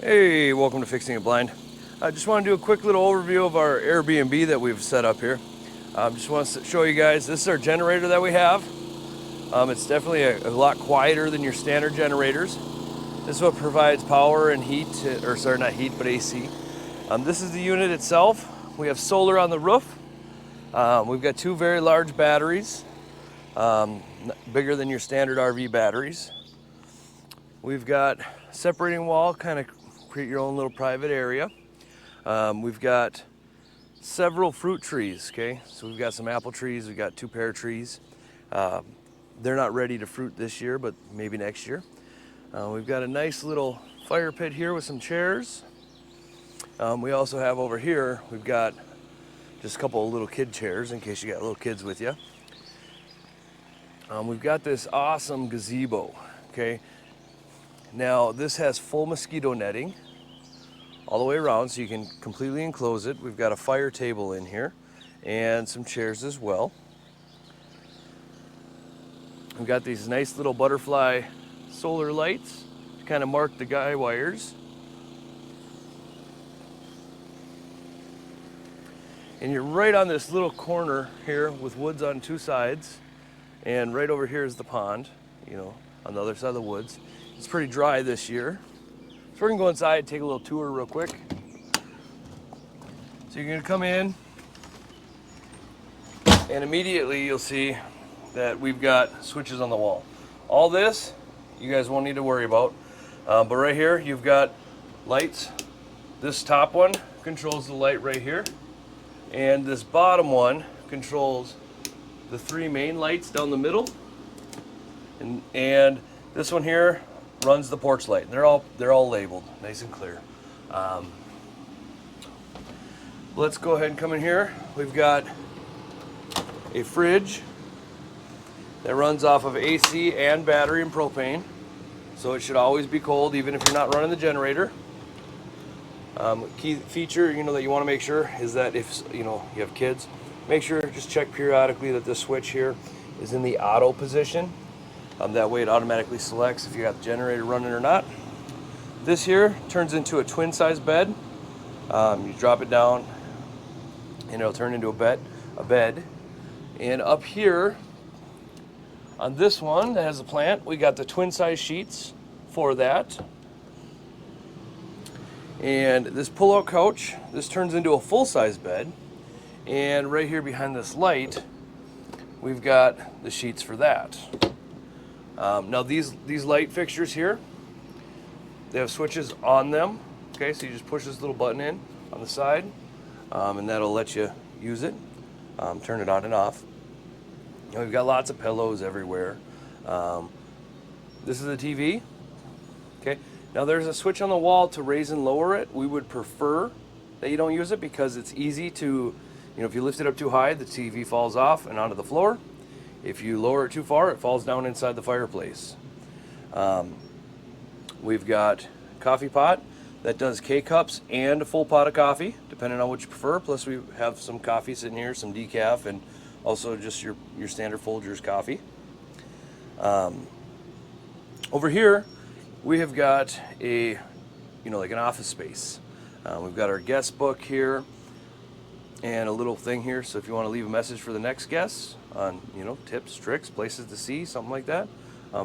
Hey, welcome to Fixing It Blind. I just want to do a quick little overview of our Airbnb that we've set up here. Just want to show you guys, this is our generator that we have. It's definitely a lot quieter than your standard generators. This is what provides power and heat, or sorry, not heat, but AC. This is the unit itself. We have solar on the roof. We've got two very large batteries, bigger than your standard RV batteries. We've got separating wall, kind of create your own little private area. We've got several fruit trees, okay? So we've got some apple trees, we've got two pear trees. They're not ready to fruit this year, but maybe next year. We've got a nice little fire pit here with some chairs. We also have over here, we've got just a couple of little kid chairs in case you got little kids with you. We've got this awesome gazebo, okay? Now this has full mosquito netting all the way around, so you can completely enclose it. We've got a fire table in here and some chairs as well. We've got these nice little butterfly solar lights to kind of mark the guy wires. And you're right on this little corner here with woods on two sides, and right over here is the pond, you know, on the other side of the woods. It's pretty dry this year. So we're gonna go inside and take a little tour real quick. So you're gonna come in and immediately you'll see that we've got switches on the wall. All this, you guys won't need to worry about. But right here, you've got lights. This top one controls the light right here. And this bottom one controls the three main lights down the middle. And this one here runs the porch light. They're all labeled, nice and clear. Let's go ahead and come in here. We've got a fridge that runs off of AC and battery and propane, so it should always be cold even if you're not running the generator. Key feature, you know, that you want to make sure is that if you have kids, make sure just check periodically that this switch here is in the auto position. That way it automatically selects if you got the generator running or not. This here turns into a twin size bed. You drop it down and it'll turn into a bed. And up here on this one that has a plant, we got the twin size sheets for that. And this pull-out couch, this turns into a full-size bed. And right here behind this light, we've got the sheets for that. Now these light fixtures here, they have switches on them. Okay, so you just push this little button in on the side, and that'll let you use it, turn it on and off. And we've got lots of pillows everywhere. This is the TV. Okay, now there's a switch on the wall to raise and lower it. We would prefer that you don't use it because it's easy to, if you lift it up too high, the TV falls off and onto the floor. If you lower it too far, it falls down inside the fireplace. We've got a coffee pot that does K-cups and a full pot of coffee, depending on what you prefer. Plus we have some coffee sitting here, some decaf, and also just your standard Folgers coffee. Over here, we have got a, like an office space. We've got our guest book here and a little thing here, so if you want to leave a message for the next guest on, tips, tricks, places to see, something like that,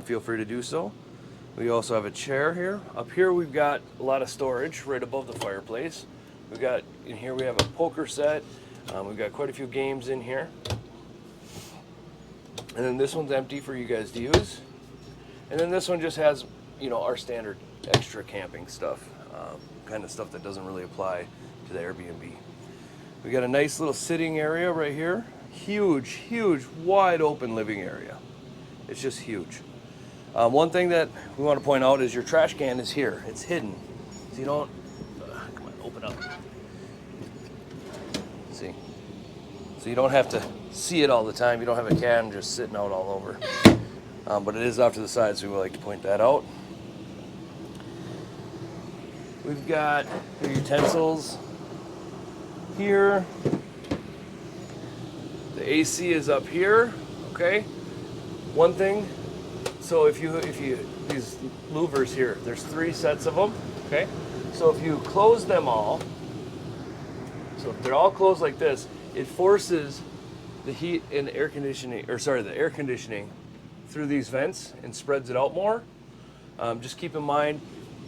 feel free to do so. We also have a chair here. Up here we've got a lot of storage right above the fireplace. We've got, in here we have a poker set. We've got quite a few games in here. And then this one's empty for you guys to use. And then this one just has, our standard extra camping stuff, kind of stuff that doesn't really apply to the Airbnb. We got a nice little sitting area right here. Huge, huge, wide open living area. It's just huge. One thing that we want to point out is your trash can is here. It's hidden. So you don't, come on, open up. See? So you don't have to see it all the time. You don't have a can just sitting out all over. But it is off to the side, so we would like to point that out. We've got your utensils here. The AC is up here, okay? One thing, so if you these louvers here, there's 3 sets of them. Okay, so if you close them all, so if they're all closed like this, it forces the heat and air conditioning, or sorry, the air conditioning through these vents and spreads it out more. Just keep in mind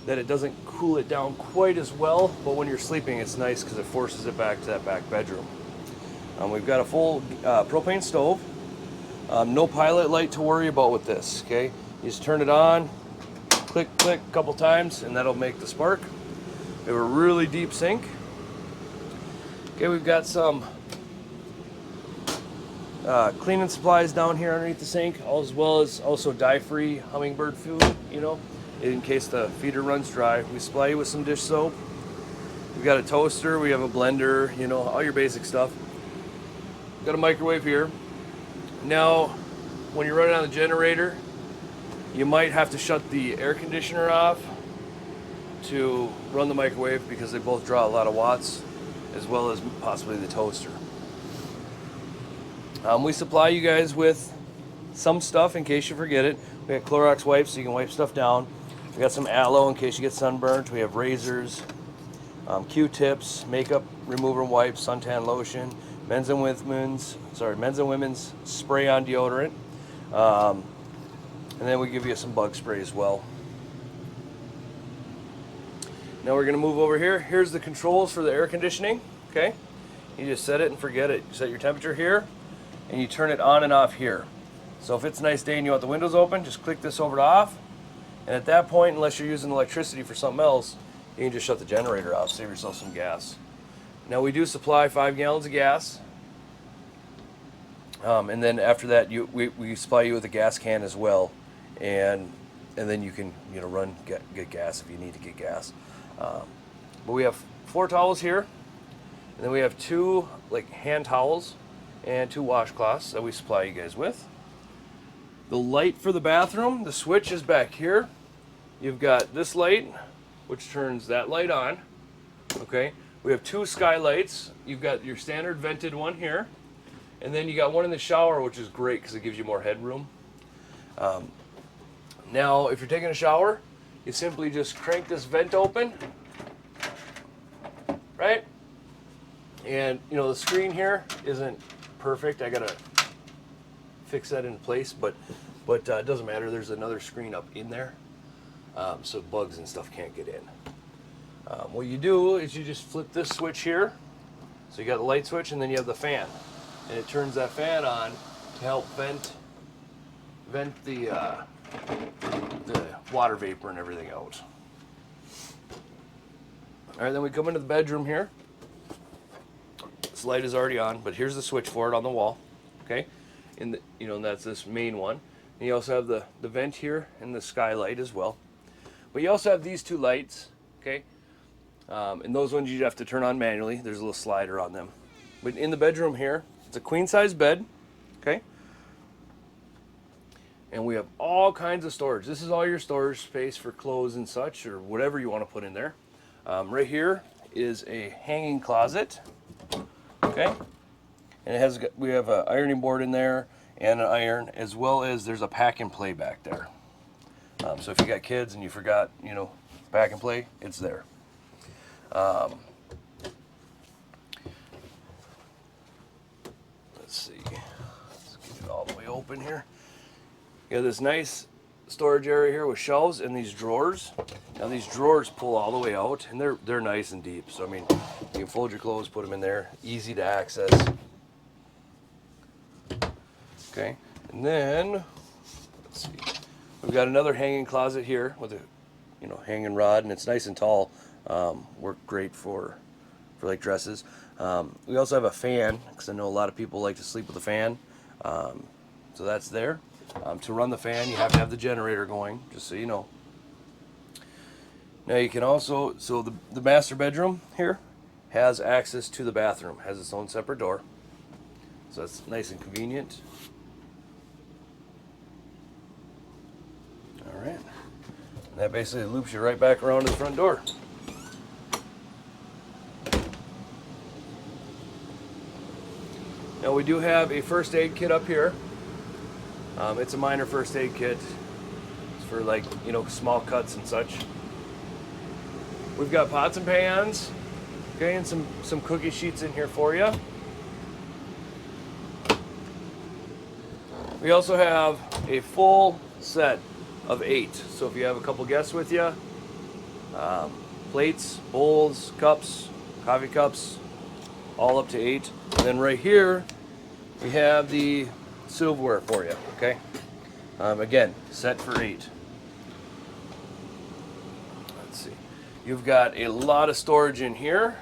that it doesn't cool it down quite as well, but when you're sleeping, it's nice because it forces it back to that back bedroom. We've got a full propane stove. No pilot light to worry about with this, okay? You just turn it on, click, click a couple times, and that'll make the spark. We have a really deep sink. Okay, we've got some cleaning supplies down here underneath the sink, as well as also dye-free hummingbird food, you know, in case the feeder runs dry. We supply you with some dish soap. We've got a toaster, we have a blender, you know, all your basic stuff. We've got a microwave here. Now, when you're running on the generator, you might have to shut the air conditioner off to run the microwave because they both draw a lot of watts, as well as possibly the toaster. We supply you guys with some stuff in case you forget it. We got Clorox wipes so you can wipe stuff down. We got some aloe in case you get sunburnt. We have razors, Q-tips, makeup remover wipes, suntan lotion, men's and women's spray-on deodorant, and then we give you some bug spray as well. Now we're going to move over here. Here's the controls for the air conditioning. Okay, you just set it and forget it. You set your temperature here, and you turn it on and off here. So if it's a nice day and you want the windows open, just click this over to off. And at that point, unless you're using electricity for something else, you can just shut the generator off, save yourself some gas. Now we do supply 5 gallons of gas. And then after that, we supply you with a gas can as well. And then you can, you know, get gas if you need to get gas. But we have 4 towels here. And then we have 2 like hand towels and 2 washcloths that we supply you guys with. The light for the bathroom, the switch is back here. You've got this light, which turns that light on. Okay, we have 2 skylights. You've got your standard vented one here, and then you got one in the shower, which is great because it gives you more headroom. Now, if you're taking a shower, you simply just crank this vent open, right? And you know the screen here isn't perfect. I gotta fix that in place, but it doesn't matter. There's another screen up in there, so bugs and stuff can't get in. What you do is you just flip this switch here. So you got the light switch, and then you have the fan, and it turns that fan on to help vent the water vapor and everything out. All right, then we come into the bedroom here. This light is already on, but here's the switch for it on the wall. Okay, and that's this main one. And you also have the vent here and the skylight as well. But you also have these 2 lights. Okay, and those ones you have to turn on manually. There's a little slider on them. But in the bedroom here, it's a queen size bed. Okay, and we have all kinds of storage. This is all your storage space for clothes and such, or whatever you want to put in there. Right here is a hanging closet. Okay, and we have an ironing board in there and an iron, as well as there's a pack and play back there. So if you got kids and you forgot, pack and play, it's there. Let's see. Let's get it all the way open here. You have this nice storage area here with shelves and these drawers. Now these drawers pull all the way out, and they're nice and deep. So I mean, you can fold your clothes, put them in there, easy to access. Okay, and then let's see. We've got another hanging closet here with a hanging rod, and it's nice and tall. Work great for like dresses. We also have a fan, because I know a lot of people like to sleep with a fan. So that's there. To run the fan, you have to have the generator going, just so you know. Now you can also, so the master bedroom here has access to the bathroom, has its own separate door. So that's nice and convenient. All right. And that basically loops you right back around to the front door. Now we do have a first aid kit up here. It's a minor first aid kit. for like, small cuts and such. We've got pots and pans, okay, and some cookie sheets in here for you. We also have a full set of 8. So if you have a couple guests with you, plates, bowls, cups, coffee cups, all up to 8. And then right here, we have the silverware for you, okay? Again, set for 8. Let's see. You've got a lot of storage in here.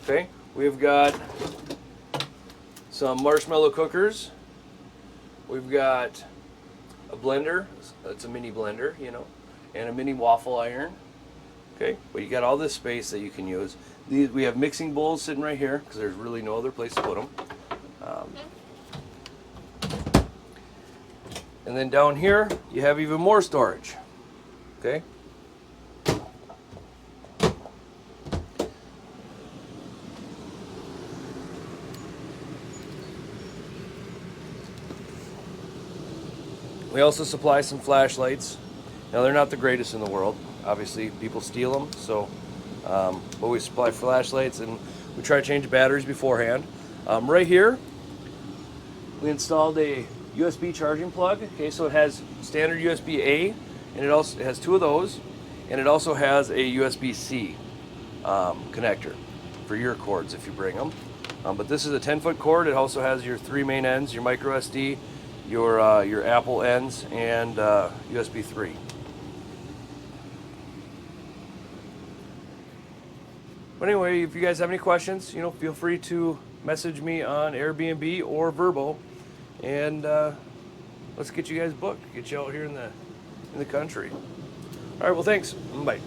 Okay, we've got some marshmallow cookers. We've got a blender. It's a mini blender, and a mini waffle iron. Okay, but you got all this space that you can use. We have mixing bowls sitting right here because there's really no other place to put them. And then down here, you have even more storage. Okay. We also supply some flashlights. Now they're not the greatest in the world. Obviously, people steal them, so but we supply flashlights and we try to change the batteries beforehand. Right here, we installed a USB charging plug. Okay, so it has standard USB-A, and it has 2 of those, and it also has a USB-C connector for your cords if you bring them. But this is a 10-foot cord. It also has your 3 main ends, your micro SD, your Apple ends, and USB 3. But anyway, if you guys have any questions, feel free to message me on Airbnb or Verbo, and let's get you guys booked, get you out here in the country. All right, well, thanks. Bye.